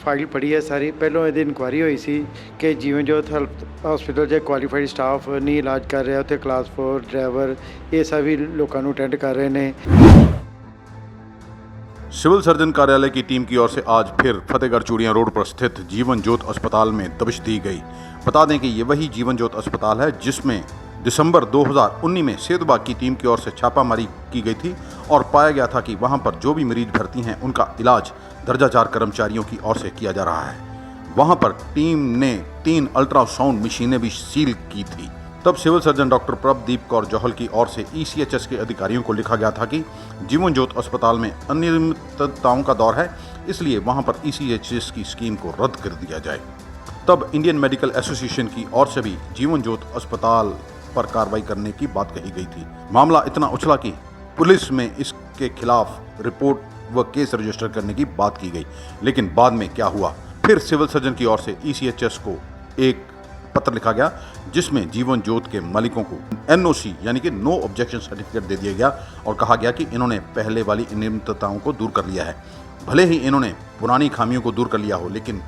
File पढ़ी है सारी। पहलों ये इंक्वायरी हुई सी कि जीवन जोत हेल्थ हॉस्पिटल च क्वालीफाइड स्टाफ नहीं इलाज कर रहा, उत्थे क्लास 4 ड्राइवर ये सभी लोगों को अटेंड कर रहे हैं। सिविल सर्जन कार्यालय की टीम की ओर से आज फिर फतेहगढ़ चूड़ियां रोड पर स्थित जीवन ज्योत अस्पताल में दबिश दी गई। बता दें कि ये वही जीवन ज्योत अस्पताल है जिसमें दिसंबर 2019 में सेतुबाग की टीम की ओर से छापामारी की गई थी और पाया गया था कि वहां पर जो भी मरीज भर्ती हैं उनका इलाज दर्जा 4 कर्मचारियों की ओर से किया जा रहा है। वहां पर टीम ने 3 अल्ट्रासाउंड मशीनें भी सील की थी। तब civil surgeon doctor Prabhdeep Kaur Johal की ओर से ECHS के अधिकारियों को लिखा गया था कि जीवन ज्योत अस्पताल में अनियमितताओं का दौर है, इसलिए वहां पर ECHS की स्कीम को रद्द कर दिया जाए। तब इंडियन मेडिकल एसोसिएशन की ओर से भी जीवन ज्योत अस्पताल पर कार्रवाई करने की बात कही गई थी। मामला इतना उछला कि पुलिस में इसके खिलाफ रिपोर्ट व केस रजिस्टर करने की बात की गई, लेकिन बाद में क्या हुआ, फिर सिविल सर्जन की ओर से ECHS को एक पत्र लिखा गया जिसमें जीवन ज्योत के मालिकों को NOC यानी कि नो ऑब्जेक्शन सर्टिफिकेट दे दिया गया और कहा गया कि इन्होंने पहले वाली अनियमितताओं को दूर कर लिया है। भले ही इन्होंने पुरानी खामियों को दूर कर लिया हो, लेकिन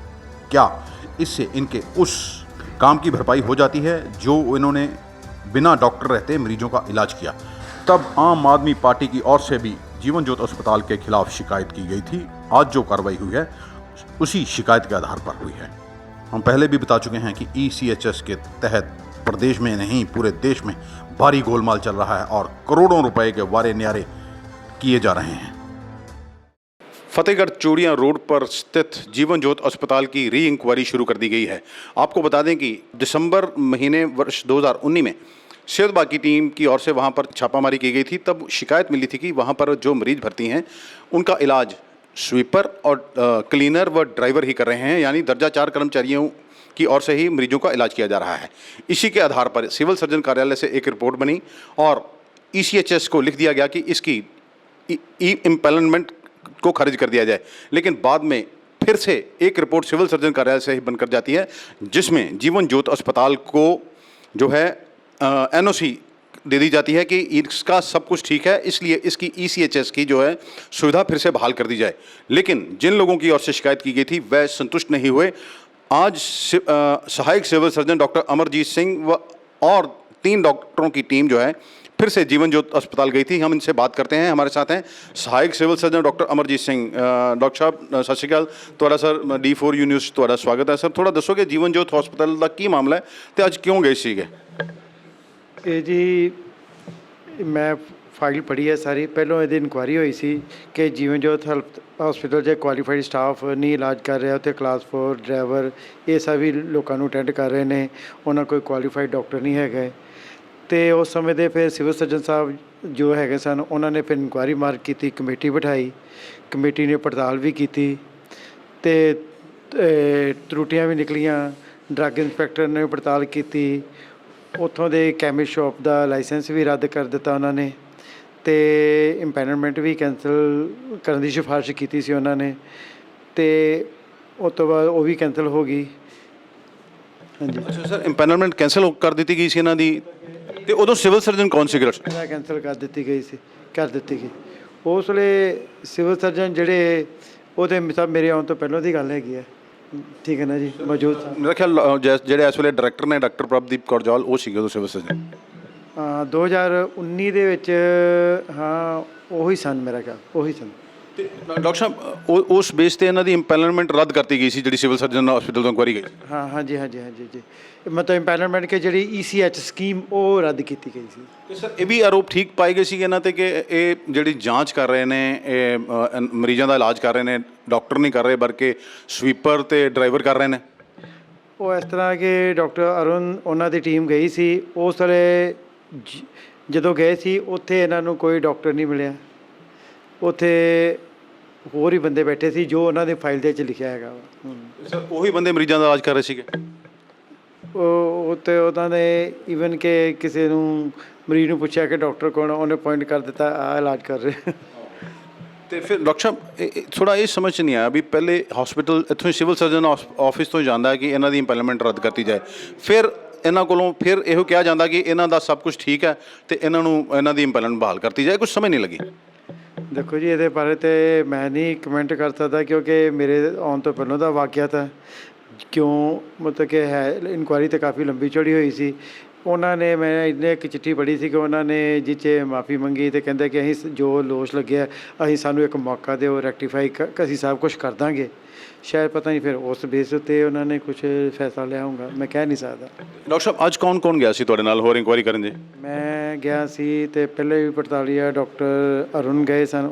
क्या इससे इनके उस काम की भरपाई हो जाती है जो इन्होंने बिना डॉक्टर रहते मरीजों का इलाज किया। तब आम आदमी पार्टी की ओर से भी जीवन ज्योत अस्पताल के खिलाफ शिकायत की गई थी। आज जो कार्रवाई हुई है उसी शिकायत के आधार पर हुई है। हम पहले भी बता चुके हैं कि ECHS के तहत प्रदेश में नहीं पूरे देश में भारी गोलमाल चल रहा है और करोड़ों रुपए के वारे न्यारे किए जा रहे हैं। फतेहगढ़ चूड़ियां रोड पर स्थित जीवन ज्योत अस्पताल की री इंक्वायरी शुरू कर दी गई है। आपको बता दें कि दिसंबर महीने वर्ष 2019 में सेतुबाग की टीम की ओर से वहां पर छापामारी की गई थी। तब शिकायत मिली थी कि वहां पर जो मरीज भर्ती हैं उनका इलाज स्वीपर और क्लीनर व ड्राइवर ही कर रहे हैं, यानी दर्जा 4 कर्मचारियों की ओर से ही मरीजों का इलाज किया जा रहा है। इसी के आधार पर सिविल सर्जन कार्यालय से एक रिपोर्ट बनी और ECHS को लिख दिया गया कि इसकी इम्पैनलमेंट को खारिज कर दिया जाए, लेकिन बाद में फिर से एक रिपोर्ट सिविल सर्जन कार्यालय से ही बनकर जाती है जिसमें जीवन ज्योत अस्पताल को जो है NOC दे दी जाती है कि इसका सब कुछ ठीक है, इसलिए इसकी ECHS की जो है सुविधा फिर से बहाल कर दी जाए। लेकिन जिन लोगों की ओर से शिकायत की गई थी वह संतुष्ट नहीं हुए। आज सहायक civil surgeon doctor Amarjeet Singh और 3 डॉक्टरों की टीम जो है फिर से जीवन ज्योत अस्पताल गई थी। हम इनसे बात करते हैं। हमारे साथ हैं सहायक civil surgeon doctor Amarjeet Singh. Doctor साहब सत श्री अकाल, तुहाडा सर D4U न्यूज़ तुहाडा स्वागत है। सर थोड़ा दसो कि जीवन ज्योत हॉस्पिटल का की मामला है तो अज क्यों गए सीगे? ये जी मैं फाइल पढ़ी है सारी। पहलों ये इंक्वायरी हुई सी कि जीवन ज्योत हेल्थ हॉस्पिटल च क्वालीफाइड स्टाफ नहीं इलाज कर रहा, उत्थे क्लास 4 ड्राइवर ये सभी लोगों को अटेंड कर रहे हैं, उन्होंने कोई क्वालीफाइड डॉक्टर नहीं है। तो उस समय दे फिर सिविल सर्जन साहब जो है सन उन्होंने फिर इंक्वायरी मार्क की, कमेटी बिठाई, कमेटी ने पड़ताल भी की, त्रुटियां भी निकलियां। ड्रग इंस्पैक्टर ने पड़ताल की, उतों के कैमिस्ट शॉप का लाइसेंस भी रद्द कर दिता उन्होंने, तो इंपैनलमेंट भी कैंसल करने की सिफारिश की सी उन्होंने, तो उस तो बाद वो भी कैंसल हो गई। हाँ जी। अच्छा सर, इंपैनलमेंट कैंसल कर दी गई सी इन्हां दी, ते उदों सिविल सर्जन कौन सी? कैंसल कर दी गई उस वे सिविल सर्जन जोड़े वो मेरे आने तो पहलों की गल है, ठीक है ना जी, मौजूद मेरा ख्याल ਜਿਹੜੇ ਇਸ ਵੇਲੇ ਡਾਇਰੈਕਟਰ ਨੇ ਡਾਕਟਰ ਪ੍ਰਭਦੀਪ ਕੌਰ ਜੌਹਲ ਉਹ ਸੀਗੇ ਉਦੋਂ ਸਿਵਲ ਸਰਜਨ। 2019 ਦੇ ਵਿੱਚ ਹਾਂ ਉਹੀ ਸਨ, ਮੇਰਾ ਖਿਆਲ ਉਹੀ ਸਨ। ਤੇ ਡਾਕਟਰ ਸਾਹਿਬ ਉਸ ਬੇਸ ਤੇ ਇਹਨਾਂ ਦੀ ਇੰਪੈਨਲਮੈਂਟ ਰੱਦ ਕਰਤੀ ਗਈ ਸੀ ਜਿਹੜੀ ਸਿਵਲ ਸਰਜਨ ਹਸਪੀਟਲ ਤੋਂ ਇਨਕੁਆਇਰੀ ਗਈ। हाँ हाँ जी जी मतलब ਇੰਪੈਨਲਮੈਂਟ के जी ECH ਸਕੀਮ ਉਹ ਰੱਦ ਕੀਤੀ ਗਈ ਸੀ। ਤੇ ਸਰ ਇਹ ਵੀ ਆਰੋਪ ਠੀਕ ਪਾਏ ਗਏ ਸੀ ਇਹਨਾਂ ਤੇ ਕਿ ਇਹ ਜਿਹੜੀ ਜਾਂਚ ਕਰ ਰਹੇ ਨੇ, ਇਹ ਮਰੀਜ਼ਾਂ ਦਾ ਇਲਾਜ ਕਰ ਰਹੇ ਨੇ, ਡਾਕਟਰ ਨਹੀਂ ਕਰ ਰਹੇ ਬਲਕਿ ਸਵੀਪਰ ਤੇ ਡਰਾਈਵਰ ਕਰ ਰਹੇ ਨੇ। ਉਹ ਇਸ ਤਰ੍ਹਾਂ ਕਿ ਡਾਕਟਰ ਅਰੁਣ ਉਹਨਾਂ ਦੀ ਟੀਮ ਗਈ ਸੀ, ਉਸ ਵੇਲੇ ਜਦੋਂ ਗਏ ਸੀ ਉੱਥੇ ਇਹਨਾਂ ਨੂੰ ਕੋਈ ਡਾਕਟਰ ਨਹੀਂ ਮਿਲਿਆ, ਉੱਥੇ ਹੋਰ ਹੀ ਬੰਦੇ ਬੈਠੇ ਸੀ ਜੋ ਉਹਨਾਂ ਦੇ ਫਾਈਲ ਦੇ ਵਿੱਚ ਲਿਖਿਆ ਹੈਗਾ ਵਾ। ਸਰ ਉਹੀ ਬੰਦੇ ਮਰੀਜ਼ਾਂ ਦਾ ਇਲਾਜ ਕਰ ਰਹੇ ਸੀਗੇ? ਉਹ ਤੇ ਉਹਨਾਂ ਨੇ ਈਵਨ ਕਿ ਕਿਸੇ ਨੂੰ ਮਰੀਜ਼ ਨੂੰ ਪੁੱਛਿਆ ਕਿ ਡਾਕਟਰ ਕੌਣ, ਉਹਨੇ ਪੁਆਇੰਟ ਕਰ ਦਿੱਤਾ ਆ ਇਲਾਜ ਕਰ ਰਹੇ। ਤੇ ਫਿਰ ਡਾਕਟਰ ਸਾਹਿਬ ਥੋੜ੍ਹਾ ਇਹ ਸਮਝ ਨਹੀਂ ਆਇਆ ਵੀ ਪਹਿਲੇ ਹਸਪੀਟਲ ਇੱਥੋਂ ਸਿਵਲ ਸਰਜਨ ਆਫਿਸ ਤੋਂ ਜਾਂਦਾ ਕਿ ਇਹਨਾਂ ਦੀ ਇੰਪੈਨਲਮੈਂਟ ਰੱਦ ਕਰਤੀ ਜਾਏ, ਫਿਰ ਇਹਨਾਂ ਕੋਲੋਂ ਫਿਰ ਇਹੋ ਕਿਹਾ ਜਾਂਦਾ ਕਿ ਇਹਨਾਂ ਦਾ ਸਭ ਕੁਝ ਠੀਕ ਹੈ ਤੇ ਇਹਨਾਂ ਨੂੰ ਇਹਨਾਂ ਦੀ ਇੰਪੈਨਲਮੈਂਟ ਬਹਾਲ ਕਰਤੀ ਜਾਏ। ਕੁਝ ਸਮਝ ਨਹੀਂ ਲੱਗੀ। ਦੇਖੋ ਜੀ ਇਹਦੇ ਬਾਰੇ ਤੇ ਮੈਂ ਨਹੀਂ ਕਮੈਂਟ ਕਰ ਸਕਦਾ ਕਿਉਂਕਿ ਮੇਰੇ ਆਉਣ ਤੋਂ ਪਹਿਲਾਂ ਦਾ ਵਾਕਿਆ ਤਾਂ ਕਿਉਂ ਮਤਲਬ ਕਿ ਹੈ ਇਨਕੁਆਇਰੀ ਤਾਂ ਕਾਫੀ ਲੰਬੀ ਚੌੜੀ ਹੋਈ ਸੀ। ਉਹਨਾਂ ਨੇ ਮੈਂ ਇਹਨੇ ਇੱਕ ਚਿੱਠੀ ਪੜ੍ਹੀ ਸੀ ਕਿ ਉਹਨਾਂ ਨੇ ਜਿਹ 'ਚ ਮਾफ़ੀ ਮੰਗੀ ਤੇ ਕਹਿੰਦੇ ਕਿ ਅਸੀਂ ਜੋ ਦੋਸ਼ ਲੱਗਿਆ ਅਸੀਂ ਸਾਨੂੰ ਇੱਕ ਮੌਕਾ ਦਿਓ ਰੈਕਟੀਫਾਈ ਅਸੀਂ ਸਭ ਕੁਛ ਕਰ ਦਾਂਗੇ। ਸ਼ਾਇਦ ਪਤਾ ਨਹੀਂ ਫਿਰ ਉਸ ਬੇਸ ਉੱਤੇ ਉਹਨਾਂ ਨੇ ਕੁਛ ਫੈਸਲਾ ਲਿਆ ਹੋਊਗਾ, ਮੈਂ ਕਹਿ ਨਹੀਂ ਸਕਦਾ। ਡਾਕਟਰ ਸਾਹਿਬ ਅੱਜ ਕੌਣ ਗਿਆ ਸੀ ਤੁਹਾਡੇ ਨਾਲ ਹੋਰ ਇਨਕੁਆਇਰੀ ਕਰਨ ਜੀ? ਮੈਂ ਗਿਆ ਸੀ ਤੇ ਪਹਿਲੇ ਵੀ ਪੜਤਾਲੀਆ ਡਾਕਟਰ ਅਰੁਣ ਗਏ ਸਨ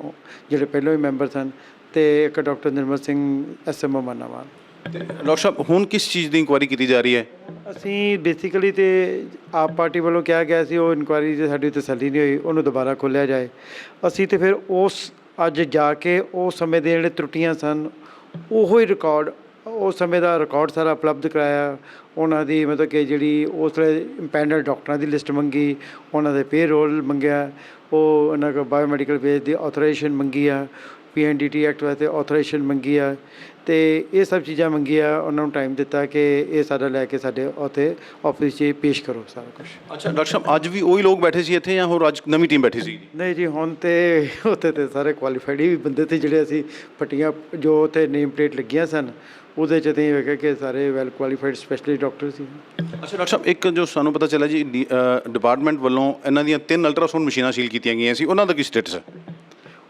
ਜਿਹੜੇ ਪਹਿਲਾਂ ਵੀ ਮੈਂਬਰ ਸਨ ਤੇ ਇੱਕ doctor Nirmal Singh SMO ਮਾਨਾਵਾਲ। Doctor ਸਾਹਿਬ ਹੁਣ ਕਿਸ ਚੀਜ਼ ਦੀ ਇਨਕੁਆਇਰੀ ਕੀਤੀ ਜਾ ਰਹੀ ਹੈ? ਅਸੀਂ ਬੇਸਿਕਲੀ ਤੇ ਆਪ ਪਾਰਟੀ ਵੱਲੋਂ ਕਿਹਾ ਗਿਆ ਸੀ ਉਹ ਇਨਕੁਆਇਰੀ 'ਚ ਸਾਡੀ ਤਸੱਲੀ ਨਹੀਂ ਹੋਈ, ਉਹਨੂੰ ਦੁਬਾਰਾ ਖੋਲ੍ਹਿਆ ਜਾਏ। ਅਸੀਂ ਤੇ ਫਿਰ ਉਸ ਅੱਜ ਜਾ ਕੇ ਉਸ ਸਮੇਂ ਦੇ ਜਿਹੜੇ ਤਰੁੱਟੀਆਂ ਸਨ ਉਹੋ ਹੀ ਰਿਕਾਰਡ ਉਸ ਸਮੇਂ ਦਾ ਰਿਕਾਰਡ ਸਾਰਾ ਉਪਲਬਧ ਕਰਾਇਆ। ਉਹਨਾਂ ਦੀ ਮਤਲਬ ਕਿ ਜਿਹੜੀ ਉਸ ਵੇਲੇ ਇੰਪੈਨਲ ਡਾਕਟਰਾਂ ਦੀ ਲਿਸਟ ਮੰਗੀ, ਉਹਨਾਂ ਦੇ ਪੇ ਰੋਲ ਮੰਗਿਆ, ਉਹ ਉਹਨਾਂ ਕੋਲ ਬਾਇਓਮੈਡੀਕਲ ਬੇਸ ਦੀ ਆਥੋਰਾਈਜੇਸ਼ਨ ਮੰਗੀ ਆ, PNDT ਐਕਟ ਵਾਸਤੇ ਆਥੋਰਾਈਜੇਸ਼ਨ ਮੰਗੀ ਆ ਤੇ ਇਹ ਸਭ ਚੀਜ਼ਾਂ ਮੰਗੀਆਂ। ਉਹਨਾਂ ਨੂੰ ਟਾਈਮ ਦਿੱਤਾ ਕਿ ਇਹ ਸਾਡਾ ਲੈ ਕੇ ਸਾਡੇ ਉੱਥੇ ਆਫਿਸ 'ਚ ਪੇਸ਼ ਕਰੋ ਸਾਰਾ ਕੁਛ। ਅੱਛਾ ਡਾਕਟਰ ਸਾਹਿਬ ਅੱਜ ਵੀ ਉਹੀ ਲੋਕ ਬੈਠੇ ਸੀ ਇੱਥੇ ਜਾਂ ਹੋਰ ਅੱਜ ਨਵੀਂ ਟੀਮ ਬੈਠੀ ਸੀ? ਨਹੀਂ ਜੀ ਹੁਣ ਤੇ ਉੱਥੇ ਤੇ ਸਾਰੇ ਕੁਆਲੀਫਾਈਡ ਹੀ ਬੰਦੇ ਤੇ ਜਿਹੜੇ ਅਸੀਂ ਪੱਟੀਆਂ ਜੋ ਉੱਥੇ ਨੇਮ ਪਲੇਟ ਲੱਗੀਆਂ ਸਨ ਉਹਦੇ 'ਚ ਤੇ ਵੇਖਿਆ ਕਿ ਸਾਰੇ ਵੈਲ ਕੁਆਲੀਫਾਈਡ ਸਪੈਸ਼ਲਿਸਟ ਡਾਕਟਰ ਸੀ। ਅੱਛਾ ਡਾਕਟਰ ਸਾਹਿਬ ਇੱਕ ਜੋ ਸਾਨੂੰ ਪਤਾ ਚੱਲਿਆ ਜੀ ਡਿਪਾਰਟਮੈਂਟ ਵੱਲੋਂ ਇਹਨਾਂ ਦੀਆਂ 3 ਅਲਟਰਾਸਾਊਂਡ ਮਸ਼ੀਨਾਂ ਸੀਲ ਕੀਤੀਆਂ ਗਈਆਂ ਸੀ, ਉਹਨਾਂ ਦਾ ਕੀ ਸਟੇਟਸ ਹੈ?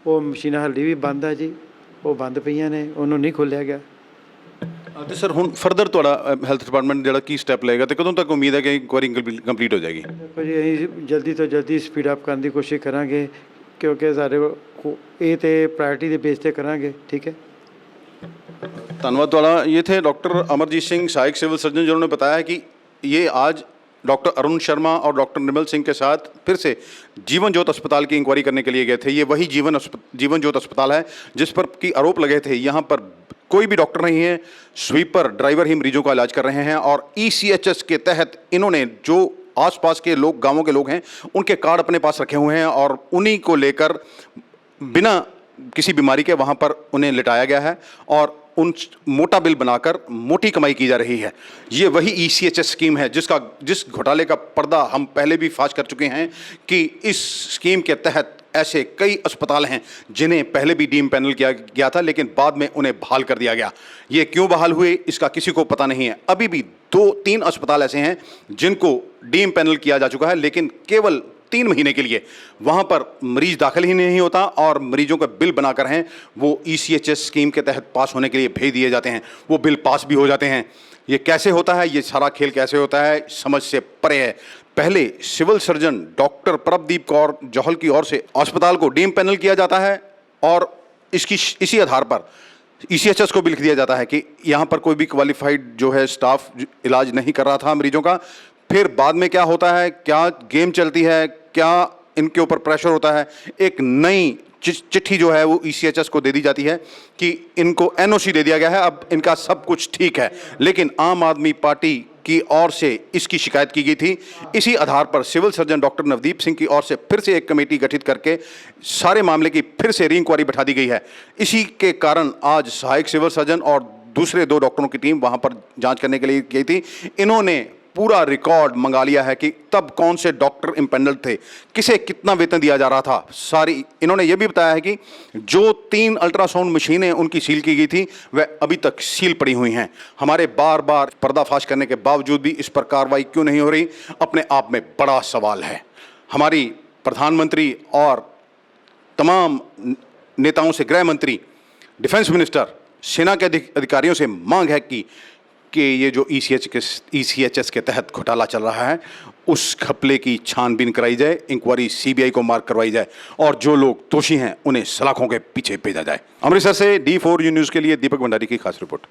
ਉਹ ਮਸ਼ੀਨਾਂ ਹਾਲੇ ਵੀ ਬੰਦ ਆ ਜੀ, ਉਹ ਬੰਦ ਪਈਆਂ ਨੇ, ਉਹਨੂੰ ਨਹੀਂ ਖੋਲ੍ਹਿਆ ਗਿਆ। ਅਤੇ ਸਰ ਹੁਣ ਫਰਦਰ ਤੁਹਾਡਾ ਹੈਲਥ ਡਿਪਾਰਟਮੈਂਟ ਜਿਹੜਾ ਕੀ ਸਟੈਪ ਲਏਗਾ ਤੇ ਕਦੋਂ ਤੱਕ ਉਮੀਦ ਹੈ ਕਿ ਇਨਕੁਆਇਰੀ ਕੰਪਲੀਟ ਹੋ ਜਾਏਗੀ? ਦੇਖੋ ਜੀ ਅਸੀਂ ਜਲਦੀ ਤੋਂ ਜਲਦੀ ਸਪੀਡ ਅਪ ਕਰਨ ਦੀ ਕੋਸ਼ਿਸ਼ ਕਰਾਂਗੇ ਕਿਉਂਕਿ ਸਾਡੇ ਇਹ ਤੇ ਪ੍ਰਾਇਰਟੀ ਦੇ ਬੇਸ 'ਤੇ ਕਰਾਂਗੇ। ਠੀਕ है। धन्यवाद वाला ये थे डॉक्टर अमरजीत सिंह सहायक सिविल सर्जन जिन्होंने बताया कि ये आज डॉक्टर अरुण शर्मा और डॉक्टर निर्मल सिंह के साथ फिर से जीवन ज्योत अस्पताल की इंक्वायरी करने के लिए गए थे। ये वही जीवन ज्योत अस्पताल है जिस पर की आरोप लगे थे यहाँ पर कोई भी डॉक्टर नहीं है, स्वीपर ड्राइवर ही मरीजों का इलाज कर रहे हैं और ECHS के तहत इन्होंने जो आसपास के लोग गाँवों के लोग हैं उनके कार्ड अपने पास रखे हुए हैं और उन्हीं को लेकर बिना किसी बीमारी के वहाँ पर उन्हें लिटाया गया है और उन मोटा बिल बनाकर मोटी कमाई की जा रही है। ये वही ECHS स्कीम है जिस घोटाले का पर्दा हम पहले भी फाश कर चुके हैं कि इस स्कीम के तहत ऐसे कई अस्पताल हैं जिन्हें पहले भी डीम पैनल किया गया था लेकिन बाद में उन्हें बहाल कर दिया गया। ये क्यों बहाल हुए इसका किसी को पता नहीं है। अभी भी 2-3 अस्पताल ऐसे हैं जिनको डीम पैनल किया जा चुका है लेकिन केवल 3 महीने के लिए वहाँ पर मरीज दाखिल ही नहीं होता और मरीजों का बिल बनाकर हैं वो ECHS स्कीम के तहत पास होने के लिए भेज दिए जाते हैं, वो बिल पास भी हो जाते हैं। ये कैसे होता है, ये सारा खेल कैसे होता है समझ से परे है। पहले civil surgeon doctor Prabhdeep Kaur Johal की ओर से अस्पताल को डीम पैनल किया जाता है और इसी आधार पर ECHS को भी लिख दिया जाता है कि यहाँ पर कोई भी क्वालिफाइड जो है स्टाफ इलाज नहीं कर रहा था मरीजों का। फिर बाद में क्या होता है, क्या गेम चलती है, क्या इनके ऊपर प्रेशर होता है, एक नई चिट्ठी जो है वो ECHS को दे दी जाती है कि इनको NOC दे दिया गया है, अब इनका सब कुछ ठीक है। लेकिन आम आदमी पार्टी की ओर से इसकी शिकायत की गई थी। इसी आधार पर civil surgeon doctor Navdeep Singh की ओर से फिर से एक कमेटी गठित करके सारे मामले की फिर से री इंक्वायरी बैठा दी गई है। इसी के कारण आज सहायक सिविल सर्जन और दूसरे 2 डॉक्टरों की टीम वहाँ पर जाँच करने के लिए गई थी। इन्होंने पूरा रिकॉर्ड मंगा लिया है कि तब कौन से डॉक्टर इम्पेनल थे, किसे कितना वेतन दिया जा रहा था। सारी इन्होंने ये भी बताया है कि जो 3 अल्ट्रासाउंड मशीनें उनकी सील की गई थी वह अभी तक सील पड़ी हुई हैं। हमारे बार बार पर्दाफाश करने के बावजूद भी इस पर कार्रवाई क्यों नहीं हो रही, अपने आप में बड़ा सवाल है। हमारी प्रधानमंत्री और तमाम नेताओं से, गृह मंत्री, डिफेंस मिनिस्टर, सेना के अधिकारियों से मांग है कि ये जो ECHS के तहत घोटाला चल रहा है उस घपले की छानबीन कराई जाए, इंक्वायरी CBI को मार्क करवाई जाए और जो लोग दोषी हैं उन्हें सलाखों के पीछे भेजा जाए। अमृतसर से D4U न्यूज़ के लिए दीपक भंडारी की खास रिपोर्ट।